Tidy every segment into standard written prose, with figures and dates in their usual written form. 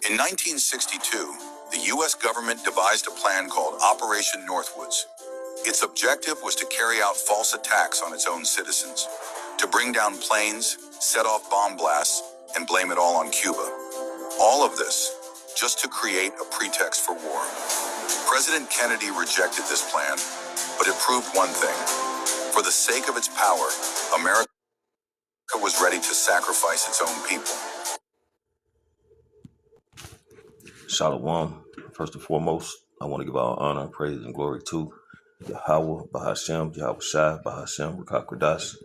In 1962, the U.S. government devised a plan called Operation Northwoods. Its objective was to carry out false attacks on its own citizens, to bring down planes, set off bomb blasts, and blame it all on Cuba. All of this just to create a pretext for war. President Kennedy rejected this plan, but it proved one thing. For the sake of its power, America was ready to sacrifice its own people. Shalom. First and foremost, I want to give our honor, praise, and glory to Yahweh, Bahashem, Yahweh Shai, Bahashem, Rakakwadash.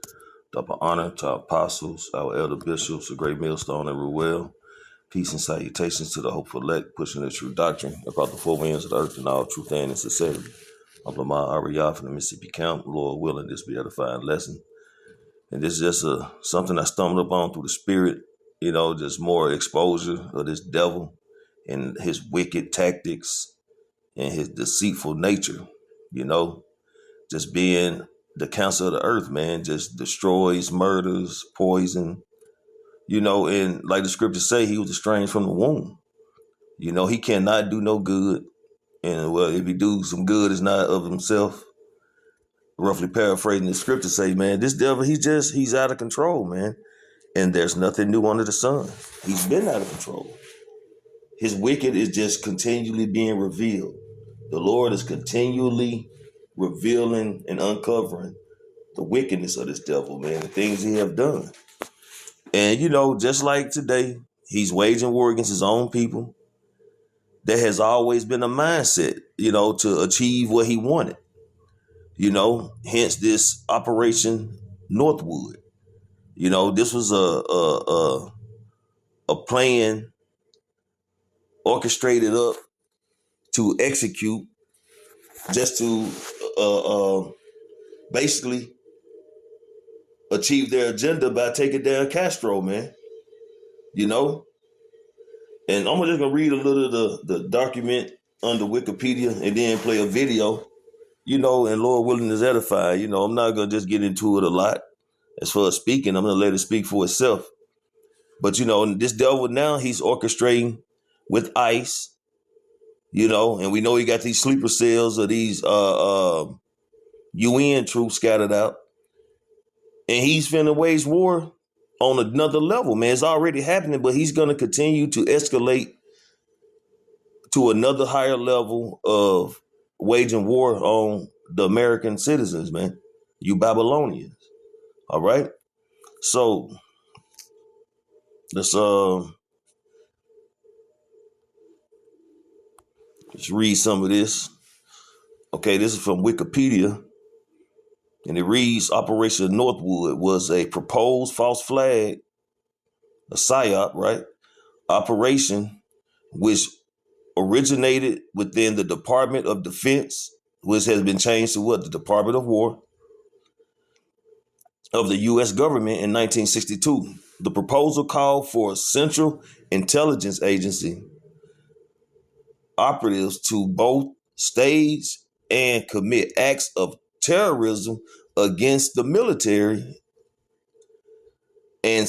Double honor to our apostles, our elder bishops, the great millstone and Ruel. Peace and salutations to the hopeful elect, pushing the true doctrine about the four winds of the earth and all truth and sincerity. I'm Lamar Ariyah from the Mississippi Camp. Lord willing, this be an edifying lesson. And this is just something I stumbled upon through the spirit, just more exposure of this devil and his wicked tactics and his deceitful nature, just being the cancer of the earth, man, just destroys, murders, poison, and like the scriptures say, he was estranged from the womb. He cannot do no good. And well, if he do some good, it's not of himself. Roughly paraphrasing the scripture say, man, this devil, he's out of control, man. And there's nothing new under the sun. He's been out of control. His wicked is just continually being revealed. The Lord is continually revealing and uncovering the wickedness of this devil, man, the things he have done. And, just like today, he's waging war against his own people. There has always been a mindset, to achieve what he wanted. Hence this Operation Northwood. This was a plan orchestrated up to execute, just to basically achieve their agenda by taking down Castro, man. And I'm just gonna read a little of the document under Wikipedia and then play a video, and Lord willing is edify. I'm not gonna just get into it a lot. As far as speaking, I'm gonna let it speak for itself. But this devil now, he's orchestrating with ICE, and we know he got these sleeper cells of these UN troops scattered out. And he's finna wage war on another level, man. It's already happening, but he's gonna continue to escalate to another higher level of waging war on the American citizens, man. You Babylonians. All right? So let's read some of this. Okay, this is from Wikipedia. And it reads, Operation Northwood was a proposed false flag, a PSYOP, right? Operation which originated within the Department of Defense, which has been changed to what? The Department of War of the U.S. government in 1962. The proposal called for a Central Intelligence Agency operatives to both stage and commit acts of terrorism against the military and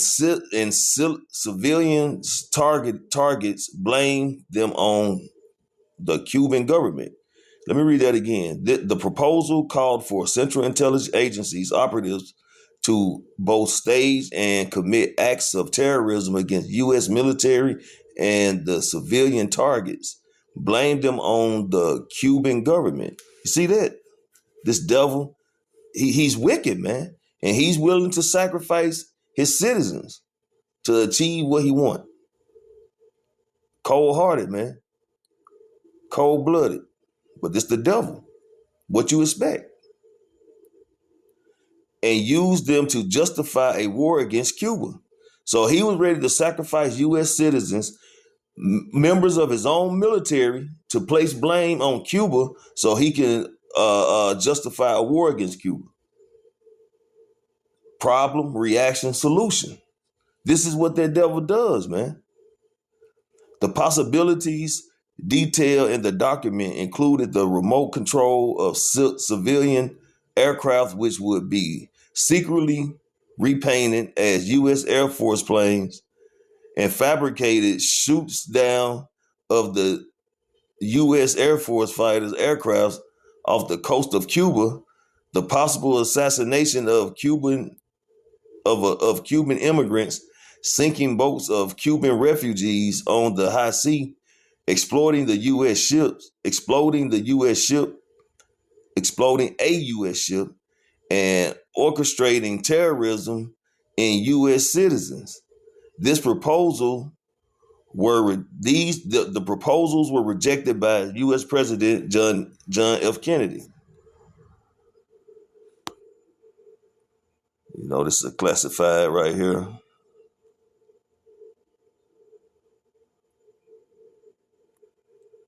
civilians targets blame them on the Cuban government. Let me read that again. The proposal called for Central Intelligence Agency's operatives to both stage and commit acts of terrorism against U.S. military and the civilian targets, blame them on the Cuban government. You see that? This devil, he's wicked, man. And he's willing to sacrifice his citizens to achieve what he wants. Cold-hearted, man. Cold-blooded. But this the devil. What you expect? And use them to justify a war against Cuba. So he was ready to sacrifice U.S. citizens, members of his own military, to place blame on Cuba so he can justify a war against Cuba. Problem, reaction, solution. This is what that devil does, man. The possibilities detailed in the document included the remote control of civilian aircraft, which would be secretly repainted as U.S. Air Force planes and fabricated shoots down of the U.S. Air Force fighters aircrafts off the coast of Cuba, the possible assassination of Cuban immigrants, sinking boats of Cuban refugees on the high sea, exploding a U.S. ship, and orchestrating terrorism in U.S. citizens. The proposals were rejected by U.S. President John F. Kennedy. You know, this is a classified right here.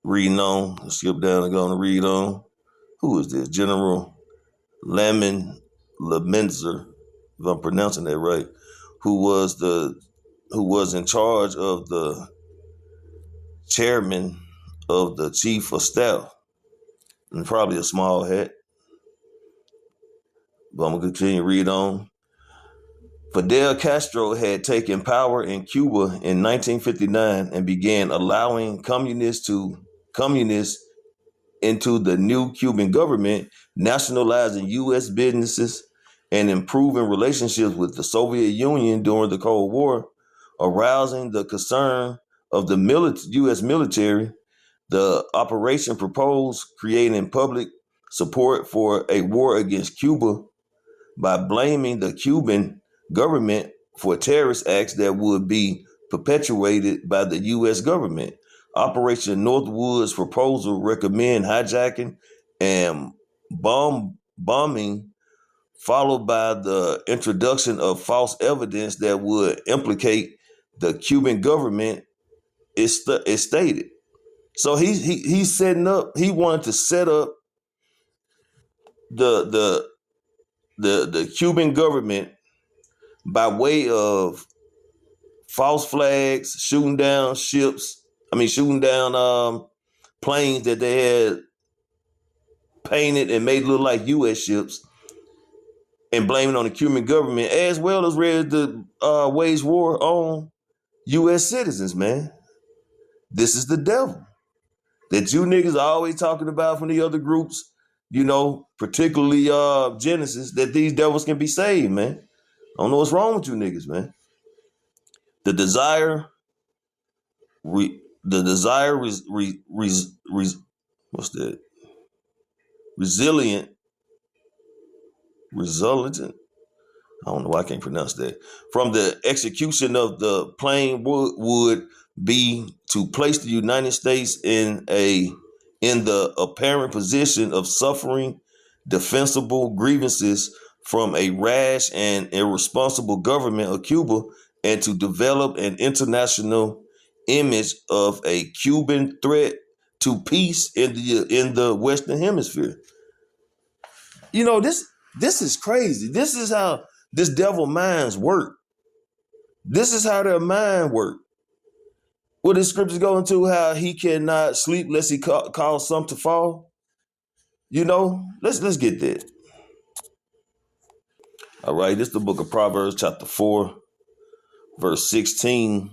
Reading on, let's skip down and go on to read on. Who is this? General Lamin Lemenzer, if I'm pronouncing that right, who was in charge of the chairman of the chief of staff, and probably a small hat. But I'm gonna continue to read on. Fidel Castro had taken power in Cuba in 1959 and began allowing communists into the new Cuban government, nationalizing U.S. businesses and improving relationships with the Soviet Union during the Cold War, arousing the concern of the U.S. military. The operation proposed creating public support for a war against Cuba by blaming the Cuban government for terrorist acts that would be perpetuated by the U.S. government. Operation Northwoods proposal recommend hijacking and bombing, followed by the introduction of false evidence that would implicate the Cuban government, is stated. So he's setting up. He wanted to set up the Cuban government by way of false flags, shooting down planes that they had painted and made look like U.S. ships, and blaming on the Cuban government, as well as ready to wage war on U.S. citizens, man. This is the devil that you niggas are always talking about from the other groups, you know, particularly Genesis, that these devils can be saved, man. I don't know what's wrong with you niggas, man. The desire, what's that? Resilient. I don't know why I can't pronounce that. From the execution of the plane would be to place the United States in the apparent position of suffering defensible grievances from a rash and irresponsible government of Cuba, and to develop an international image of a Cuban threat to peace in the Western Hemisphere. You know, this is crazy. This is how this devil minds work. This is how their mind work. What the scriptures go into, how he cannot sleep lest he cause some to fall. You know, let's get that. All right, this is the book of Proverbs, chapter 4, verse 16.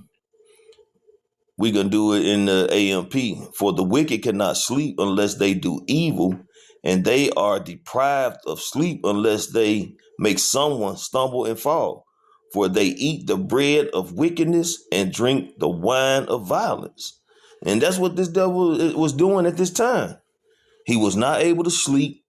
We're going to do it in the AMP. For the wicked cannot sleep unless they do evil, and they are deprived of sleep unless they make someone stumble and fall. For they eat the bread of wickedness and drink the wine of violence. And that's what this devil was doing at this time. He was not able to sleep.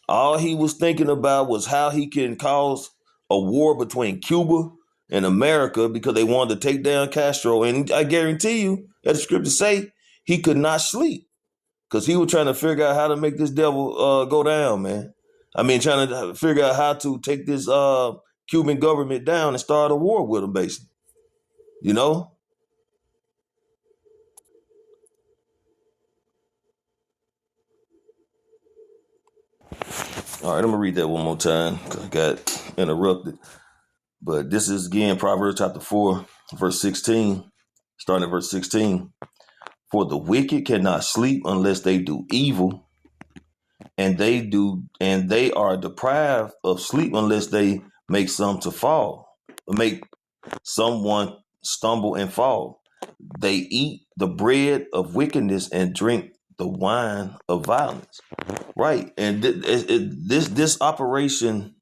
All he was thinking about was how he can cause a war between Cuba and America, because they wanted to take down Castro. And I guarantee you, as the scriptures say, he could not sleep because he was trying to figure out how to make this devil go down, man. I mean, trying to figure out how to take this Cuban government down and start a war with them, basically. You know? All right, I'm going to read that one more time because I got interrupted. But this is, again, Proverbs chapter 4, verse 16, starting at verse 16. For the wicked cannot sleep unless they do evil, and they are deprived of sleep unless they make someone stumble and fall. They eat the bread of wickedness and drink the wine of violence. Right. And this operation,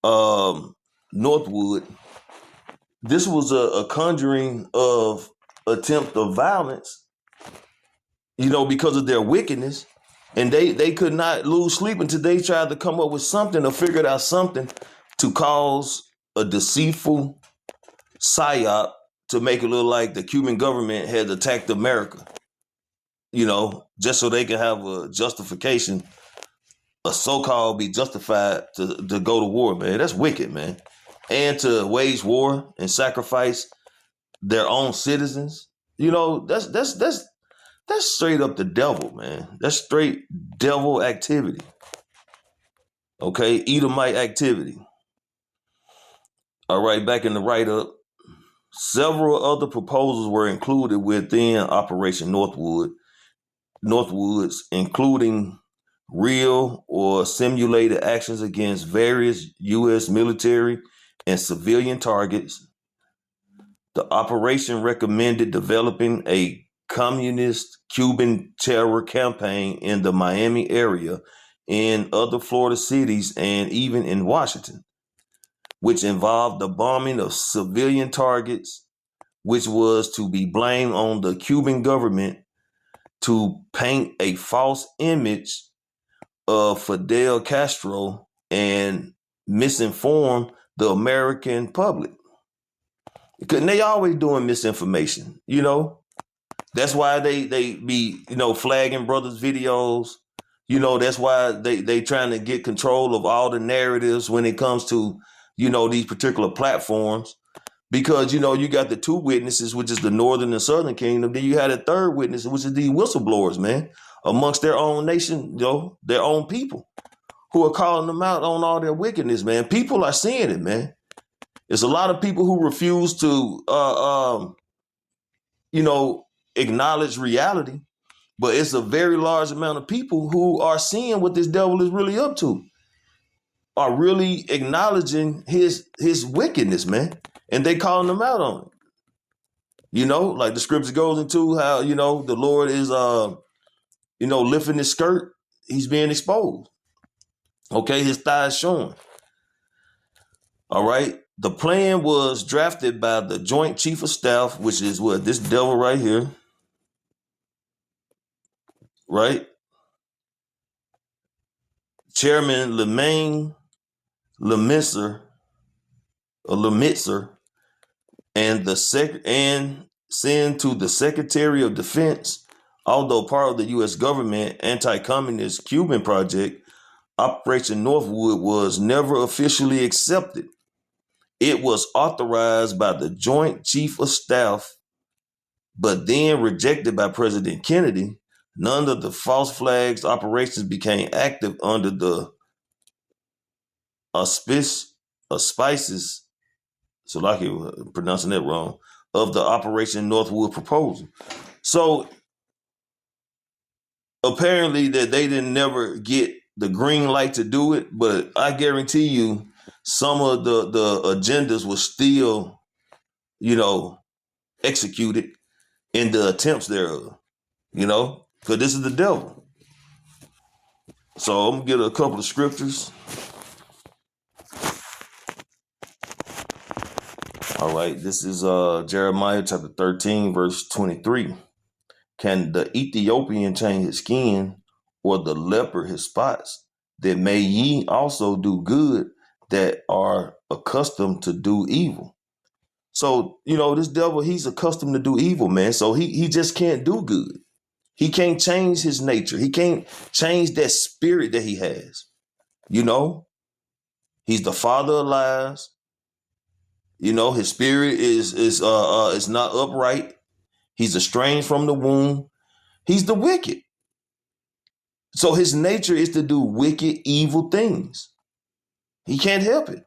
Northwood, this was a conjuring of attempt of violence, because of their wickedness. And they could not lose sleep until they tried to come up with something or figured out something to cause a deceitful psyop to make it look like the Cuban government had attacked America, just so they can have a justification, a so-called be justified to go to war, man. That's wicked, man. And to wage war and sacrifice their own citizens, that's straight up the devil, man. That's straight devil activity. Okay, Edomite activity. All right, back in the write-up. Several other proposals were included within Operation Northwoods, including real or simulated actions against various U.S. military and civilian targets. The operation recommended developing a communist Cuban terror campaign in the Miami area, in other Florida cities, and even in Washington, which involved the bombing of civilian targets, which was to be blamed on the Cuban government to paint a false image of Fidel Castro and misinform the American public. Because they always doing misinformation, That's why they be, flagging brothers' videos. That's why they trying to get control of all the narratives when it comes to, these particular platforms. Because, you got the two witnesses, which is the Northern and Southern Kingdom. Then you had a third witness, which is the whistleblowers, man, amongst their own nation, their own people who are calling them out on all their wickedness, man. People are seeing it, man. There's a lot of people who refuse to, acknowledge reality. But it's a very large amount of people who are seeing what this devil is really up to, are really acknowledging his wickedness, man. And they calling them out on it. Like the scripture goes into how, the Lord is, lifting his skirt. He's being exposed. Okay, his thighs showing. All right. The plan was drafted by the Joint Chief of Staff, which is what? This devil right here. Right? Chairman Lemitzer, and send to the Secretary of Defense. Although part of the U.S. government anti-communist Cuban project, Operation Northwood was never officially accepted. It was authorized by the Joint Chief of Staff, but then rejected by President Kennedy. None of the false flags operations became active under the auspices, so like you pronouncing that wrong, of the Operation Northwood proposal. So apparently that they didn't never get the green light to do it, but I guarantee you some of the agendas were still, executed in the attempts thereof, because this is the devil. So I'm going to get a couple of scriptures. All right, this is Jeremiah chapter 13, verse 23. Can the Ethiopian change his skin, or the leper his spots? That may ye also do good that are accustomed to do evil. So, this devil, he's accustomed to do evil, man. So he just can't do good. He can't change his nature. He can't change that spirit that he has. He's the father of lies. His spirit is not upright. He's estranged from the womb. He's the wicked. So his nature is to do wicked, evil things. He can't help it.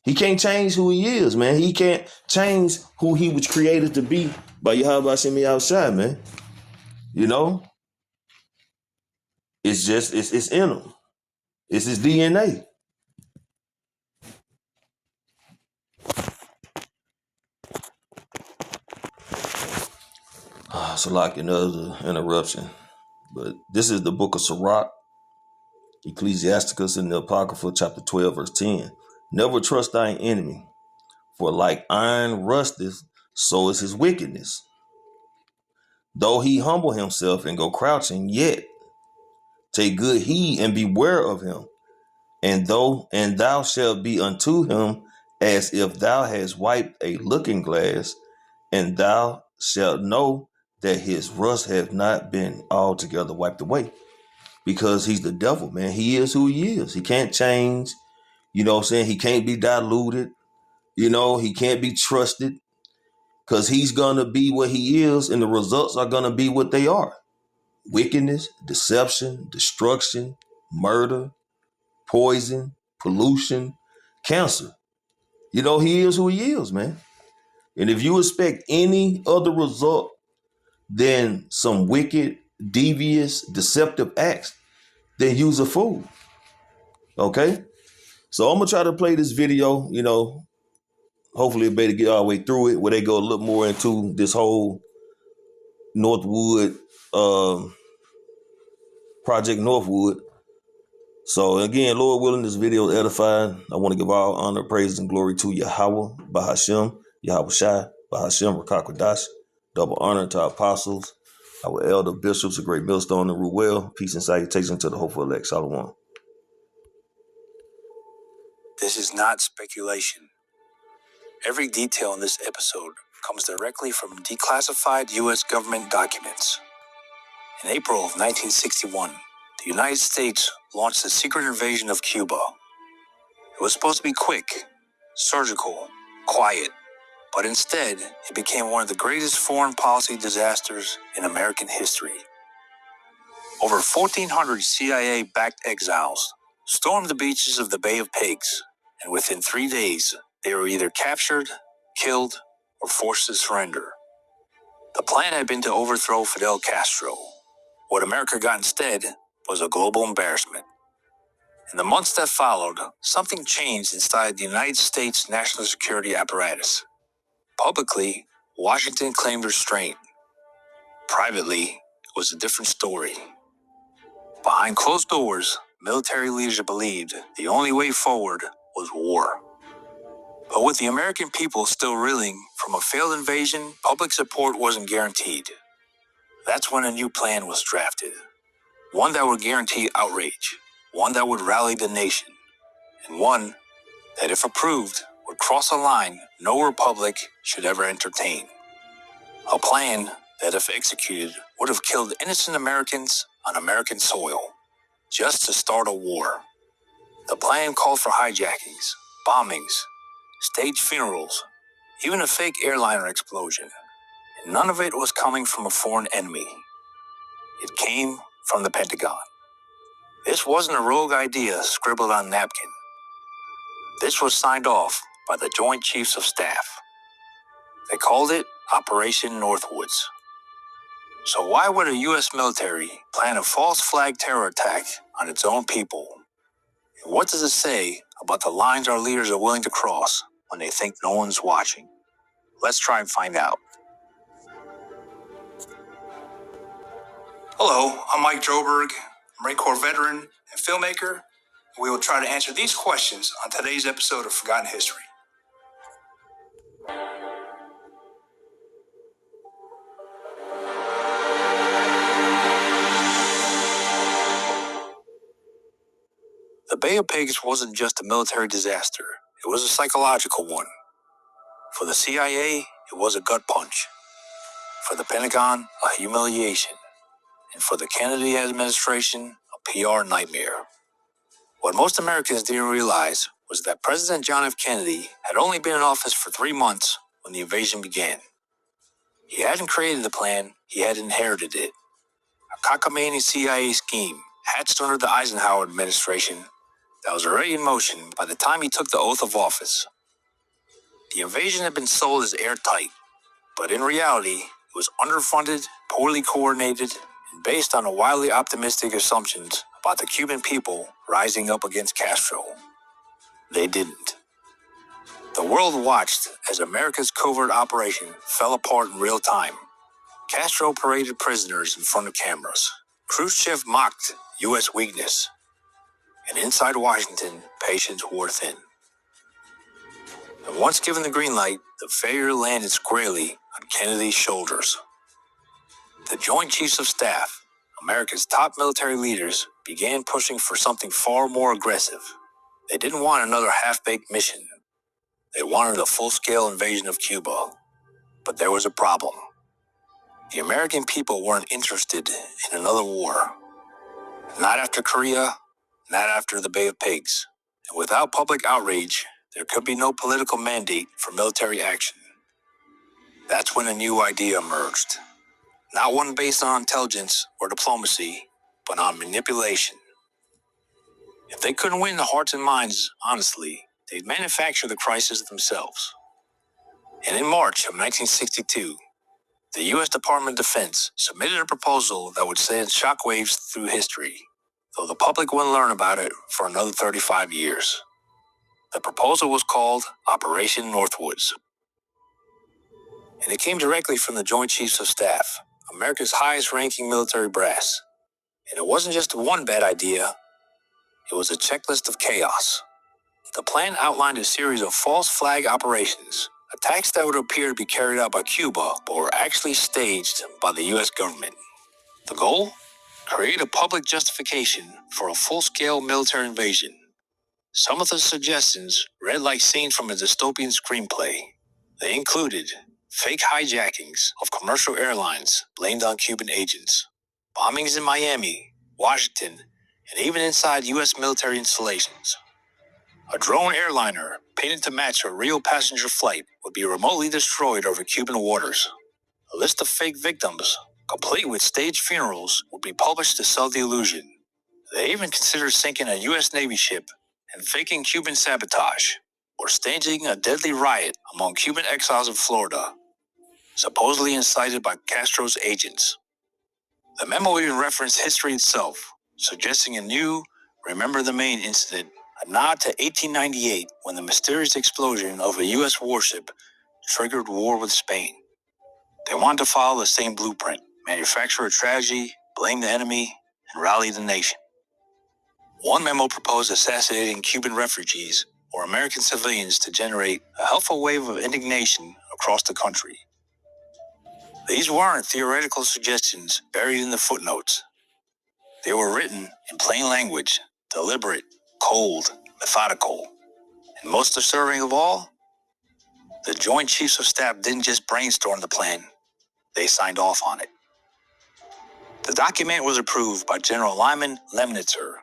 He can't change who he is, man. He can't change who he was created to be by Yahweh Hashem outside, man. It's just, it's in him. It's his DNA. So like another interruption. But this is the book of Sirach, Ecclesiasticus in the Apocrypha, chapter 12, verse 10. Never trust thine enemy, for like iron rusteth, so is his wickedness. Though he humble himself and go crouching, yet take good heed and beware of him. And thou shalt be unto him as if thou hast wiped a looking glass, and thou shalt know that his rust hath not been altogether wiped away. Because he's the devil, man. He is who he is. He can't change. You know what I'm saying? He can't be diluted. You know, he can't be trusted because he's going to be what he is, and the results are going to be what they are. Wickedness, deception, destruction, murder, poison, pollution, cancer. You know, he is who he is, man. And if you expect any other result than some wicked, devious, deceptive acts, then you's a fool. Okay? So I'm going to try to play this video, you know, hopefully it'll be able to get all the way through it, where they go a little more into this whole Northwood, Project Northwood. So again, Lord willing, this video is edifying. I want to give all honor, praise, and glory to Yahweh, Bahashem, Yahweh Shai, Bahashem, Rakakwadash. Double honor to our apostles, our elder bishops, a great millstone and Ruel. Peace and salutation to the hopeful elect. Shalom. This is not speculation. Every detail in this episode comes directly from declassified U.S. government documents. In April of 1961, the United States launched a secret invasion of Cuba. It was supposed to be quick, surgical, quiet, but instead, it became one of the greatest foreign policy disasters in American history. Over 1,400 CIA-backed exiles stormed the beaches of the Bay of Pigs, and within 3 days, they were either captured, killed, or forced to surrender. The plan had been to overthrow Fidel Castro. What America got instead was a global embarrassment. In the months that followed, something changed inside the United States national security apparatus. Publicly, Washington claimed restraint. Privately, it was a different story. Behind closed doors, military leadership believed the only way forward was war. But with the American people still reeling from a failed invasion, public support wasn't guaranteed. That's when a new plan was drafted. One that would guarantee outrage, one that would rally the nation, and one that, if approved, would cross a line no republic should ever entertain. A plan that, if executed, would have killed innocent Americans on American soil, just to start a war. The plan called for hijackings, bombings, staged funerals, even a fake airliner explosion. And none of it was coming from a foreign enemy. It came from the Pentagon. This wasn't a rogue idea scribbled on a napkin. This was signed off by the Joint Chiefs of Staff. They called it Operation Northwoods. So why would a U.S. military plan a false flag terror attack on its own people? And what does it say about the lines our leaders are willing to cross when they think no one's watching? Let's try and find out. Hello, I'm Mike Droberg, Marine Corps veteran and filmmaker. We will try to answer these questions on today's episode of Forgotten History. The Bay of Pigs wasn't just a military disaster, it was a psychological one. For the CIA, it was a gut punch. For the Pentagon, a humiliation. And for the Kennedy administration, a PR nightmare. What most Americans didn't realize was that President John F. Kennedy had only been in office for 3 months when the invasion began. He hadn't created the plan, he had inherited it. A cockamamie CIA scheme hatched under the Eisenhower administration that was already in motion by the time he took the oath of office. The invasion had been sold as airtight, but in reality, it was underfunded, poorly coordinated, and based on wildly optimistic assumptions about the Cuban people rising up against Castro. They didn't. The world watched as America's covert operation fell apart in real time. Castro paraded prisoners in front of cameras. Khrushchev mocked U.S. weakness. And inside Washington, patience wore thin. And once given the green light, the failure landed squarely on Kennedy's shoulders. The Joint Chiefs of Staff, America's top military leaders, began pushing for something far more aggressive. They didn't want another half-baked mission. They wanted a full-scale invasion of Cuba. But there was a problem. The American people weren't interested in another war. Not after Korea, not after the Bay of Pigs. And without public outrage, there could be no political mandate for military action. That's when a new idea emerged. Not one based on intelligence or diplomacy, but on manipulation. If they couldn't win the hearts and minds honestly, they'd manufacture the crisis themselves. And in March of 1962, the U.S. Department of Defense submitted a proposal that would send shockwaves through history, though the public wouldn't learn about it for another 35 years. The proposal was called Operation Northwoods. And it came directly from the Joint Chiefs of Staff, America's highest-ranking military brass. And it wasn't just one bad idea, it was a checklist of chaos. The plan outlined a series of false flag operations, attacks that would appear to be carried out by Cuba, but were actually staged by the U.S. government. The goal? Create a public justification for a full-scale military invasion. Some of the suggestions read like scenes from a dystopian screenplay. They included fake hijackings of commercial airlines blamed on Cuban agents, bombings in Miami, Washington, and even inside U.S. military installations. A drone airliner, painted to match a real passenger flight, would be remotely destroyed over Cuban waters. A list of fake victims, complete with staged funerals, would be published to sell the illusion. They even considered sinking a U.S. Navy ship and faking Cuban sabotage, or staging a deadly riot among Cuban exiles in Florida, supposedly incited by Castro's agents. The memo even referenced history itself, suggesting a new Remember the Maine incident, a nod to 1898 when the mysterious explosion of a U.S. warship triggered war with Spain. They wanted to follow the same blueprint, manufacture a tragedy, blame the enemy, and rally the nation. One memo proposed assassinating Cuban refugees or American civilians to generate a helpful wave of indignation across the country. These weren't theoretical suggestions buried in the footnotes. They were written in plain language, deliberate, cold, methodical. And most disturbing of all, the Joint Chiefs of Staff didn't just brainstorm the plan, they signed off on it. The document was approved by General Lyman Lemnitzer,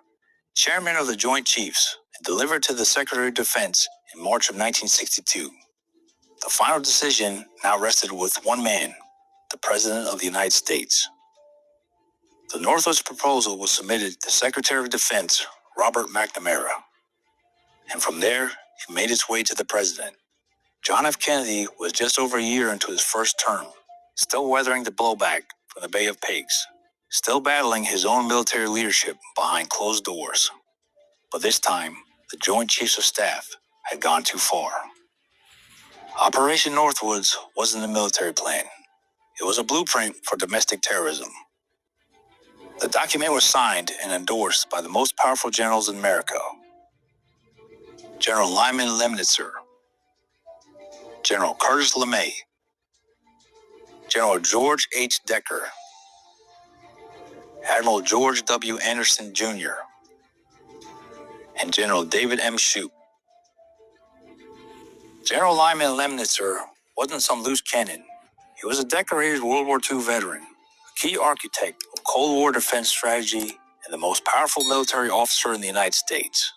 chairman of the Joint Chiefs, and delivered to the Secretary of Defense in March of 1962. The final decision now rested with one man, the President of the United States. The Northwoods proposal was submitted to Secretary of Defense Robert McNamara, and from there, it made its way to the President. John F. Kennedy was just over a year into his first term, still weathering the blowback from the Bay of Pigs, still battling his own military leadership behind closed doors. But this time, the Joint Chiefs of Staff had gone too far. Operation Northwoods wasn't a military plan. It was a blueprint for domestic terrorism. The document was signed and endorsed by the most powerful generals in America. General Lyman Lemnitzer, General Curtis LeMay, General George H. Decker, Admiral George W. Anderson, Jr., and General David M. Shoup. General Lyman Lemnitzer wasn't some loose cannon. He was a decorated World War II veteran, a key architect of Cold War defense strategy, and the most powerful military officer in the United States,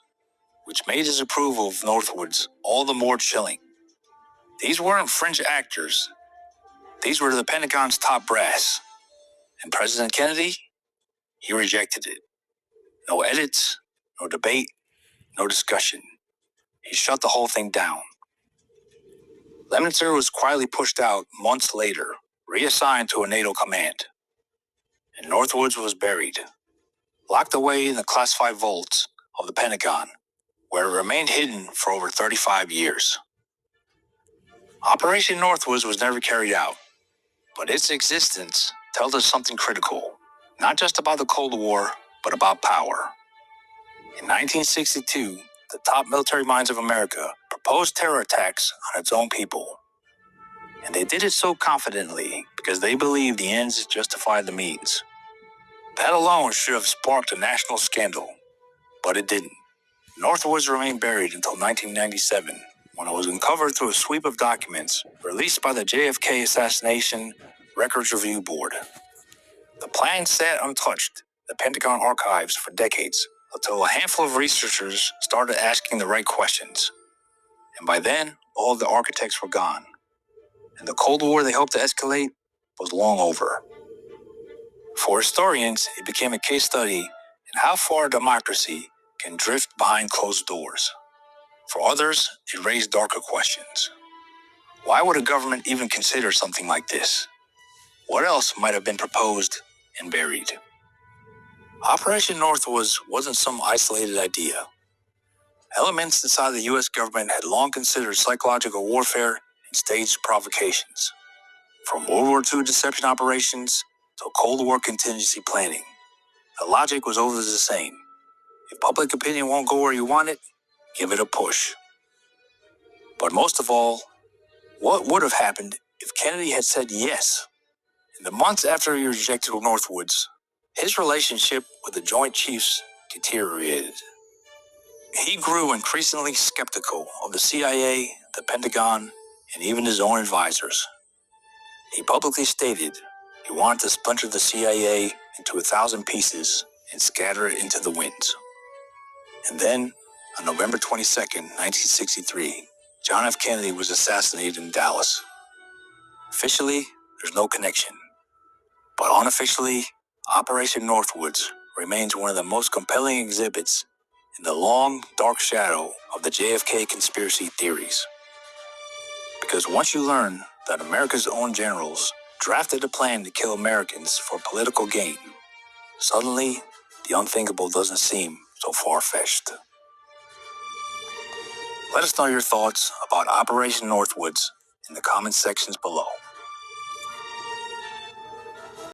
which made his approval of Northwoods all the more chilling. These weren't fringe actors. These were the Pentagon's top brass. And President Kennedy, he rejected it. No edits, no debate, no discussion. He shut the whole thing down. Lemnitzer was quietly pushed out months later, reassigned to a NATO command. And Northwoods was buried, locked away in the classified vaults of the Pentagon, where it remained hidden for over 35 years. Operation Northwoods was never carried out. But its existence tells us something critical, not just about the Cold War, but about power. In 1962, the top military minds of America proposed terror attacks on its own people. And they did it so confidently because they believed the ends justified the means. That alone should have sparked a national scandal, but it didn't. Northwoods remained buried until 1997, when it was uncovered through a sweep of documents released by the JFK Assassination Records Review Board. The plan sat untouched in the Pentagon archives for decades, until a handful of researchers started asking the right questions. And by then, all of the architects were gone. And the Cold War they hoped to escalate was long over. For historians, it became a case study in how far democracy can drift behind closed doors. For others, it raised darker questions. Why would a government even consider something like this? What else might have been proposed and buried? Operation Northwoods wasn't some isolated idea. Elements inside the U.S. government had long considered psychological warfare and staged provocations. From World War II deception operations to Cold War contingency planning, the logic was always the same. If public opinion won't go where you want it, give it a push. But most of all, what would have happened if Kennedy had said yes? In the months after he rejected Northwoods, his relationship with the Joint Chiefs deteriorated. He grew increasingly skeptical of the CIA, the Pentagon, and even his own advisors. He publicly stated he wanted to splinter the CIA into 1,000 pieces and scatter it into the winds. And then, on November 22nd, 1963, John F. Kennedy was assassinated in Dallas. Officially, there's no connection. But unofficially, Operation Northwoods remains one of the most compelling exhibits in the long, dark shadow of the JFK conspiracy theories. Because once you learn that America's own generals drafted a plan to kill Americans for political gain, suddenly the unthinkable doesn't seem so far-fetched. Let us know your thoughts about Operation Northwoods in the comment sections below.